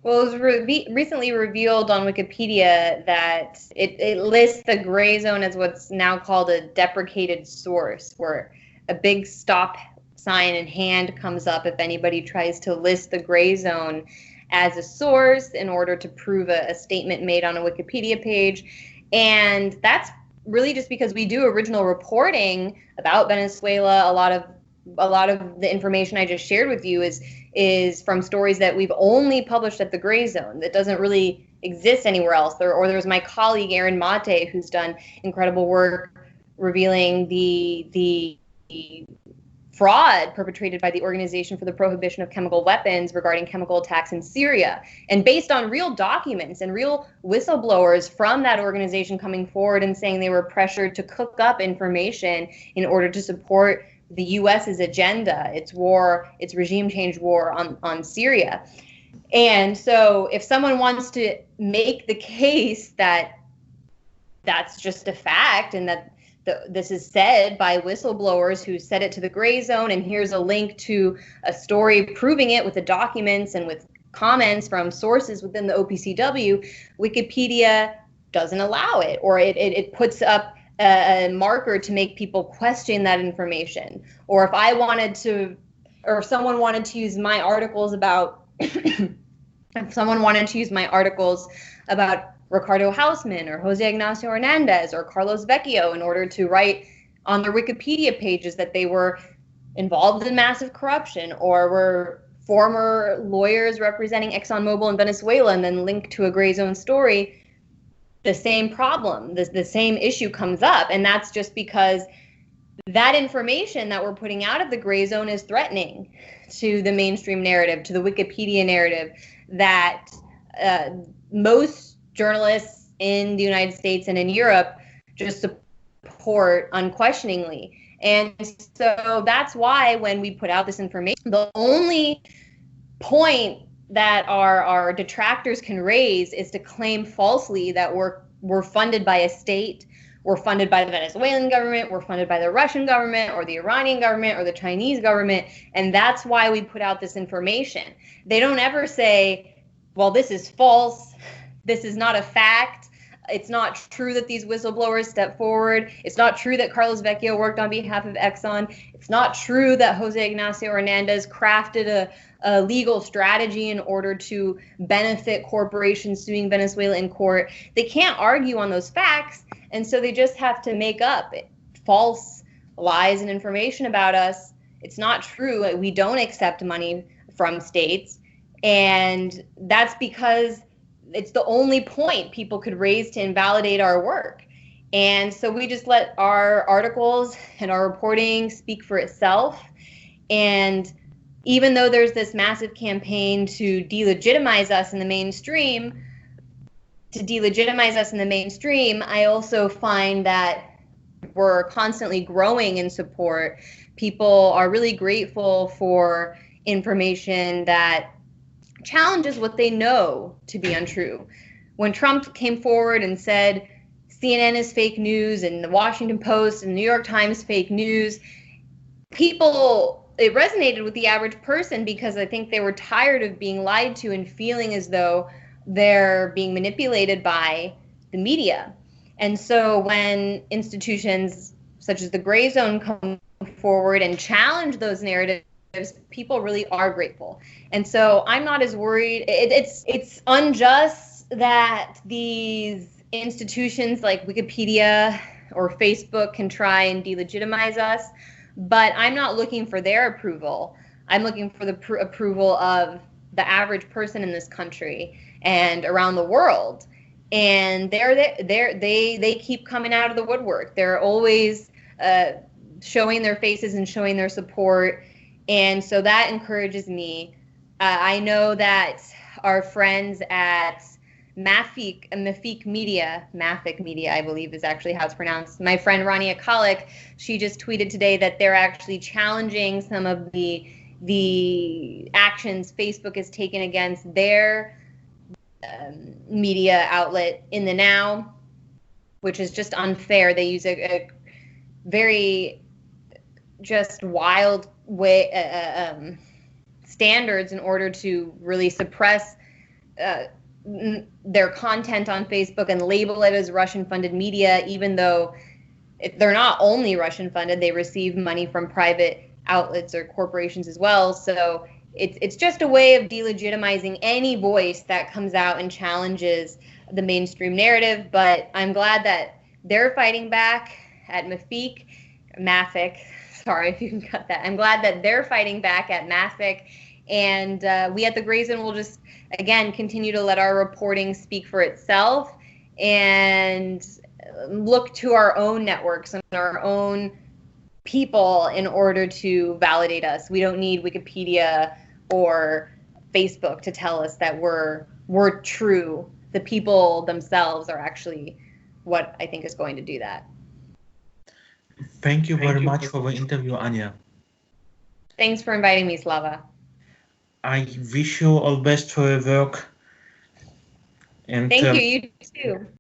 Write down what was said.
Well, it was recently revealed on Wikipedia that it lists the gray zone as what's now called a deprecated source, where a big stop sign in hand comes up if anybody tries to list the gray zone as a source in order to prove a statement made on a Wikipedia page. And that's really just because we do original reporting about Venezuela. A lot of the information I just shared with you is from stories that we've only published at the Gray Zone that doesn't really exist anywhere else. Or there's my colleague Aaron Maté, who's done incredible work revealing the fraud perpetrated by the Organization for the Prohibition of Chemical Weapons regarding chemical attacks in Syria. And based on real documents and real whistleblowers from that organization coming forward and saying they were pressured to cook up information in order to support the U.S.'s agenda, its regime change war on Syria. And so if someone wants to make the case that that's just a fact and that this is said by whistleblowers who said it to the Gray Zone, and here's a link to a story proving it with the documents and with comments from sources within the OPCW, Wikipedia doesn't allow it, or it puts up a marker to make people question that information. Or if I wanted to, or if someone wanted to use my articles about, if someone wanted to use my articles about Ricardo Hausmann or José Ignacio Hernández or Carlos Vecchio in order to write on their Wikipedia pages that they were involved in massive corruption or were former lawyers representing ExxonMobil in Venezuela and then link to a Gray Zone story, the same problem, the same issue comes up. And that's just because that information that we're putting out of the Gray Zone is threatening to the mainstream narrative, to the Wikipedia narrative that most journalists in the United States and in Europe just support unquestioningly. And so that's why when we put out this information, the only point that our detractors can raise is to claim falsely that we're funded by a state, we're funded by the Venezuelan government, we're funded by the Russian government or the Iranian government or the Chinese government, and that's why we put out this information. They don't ever say, well, this is false, this is not a fact, it's not true that these whistleblowers stepped forward, it's not true that Carlos Vecchio worked on behalf of Exxon, it's not true that José Ignacio Hernández crafted a legal strategy in order to benefit corporations suing Venezuela in court. They can't argue on those facts, and so they just have to make up false lies and information about us. It's not true. We don't accept money from states, and that's because it's the only point people could raise to invalidate our work. And so we just let our articles and our reporting speak for itself. And even though there's this massive campaign to delegitimize us in the mainstream, I also find that we're constantly growing in support. People are really grateful for information that challenges what they know to be untrue. When Trump came forward and said CNN is fake news and the Washington Post and the New York Times fake news, it resonated with the average person because I think they were tired of being lied to and feeling as though they're being manipulated by the media. And so when institutions such as the Gray Zone come forward and challenge those narratives, people really are grateful. And so I'm not as worried. It's unjust that these institutions like Wikipedia or Facebook can try and delegitimize us, but I'm not looking for their approval. I'm looking for the approval of the average person in this country and around the world. And they keep coming out of the woodwork. They're always showing their faces and showing their support. And so that encourages me. I know that our friends at Mafic Media, I believe is actually how it's pronounced. My friend Rania Kalik, she just tweeted today that they're actually challenging some of the actions Facebook has taken against their media outlet In the Now, which is just unfair. They use a very just wild way standards in order to really suppress their content on Facebook and label it as Russian-funded media, even though they're not only Russian-funded, they receive money from private outlets or corporations as well. So it's just a way of delegitimizing any voice that comes out and challenges the mainstream narrative. But I'm glad that they're fighting back at Mafic. Sorry if you can cut that. I'm glad that they're fighting back at Mafic. And we at the Grayzone will just, again, continue to let our reporting speak for itself and look to our own networks and our own people in order to validate us. We don't need Wikipedia or Facebook to tell us that we're true. The people themselves are actually what I think is going to do that. Thank you very much for the interview, Anya. Thanks for inviting me, Slava. I wish you all best for your work. And thank you, you too.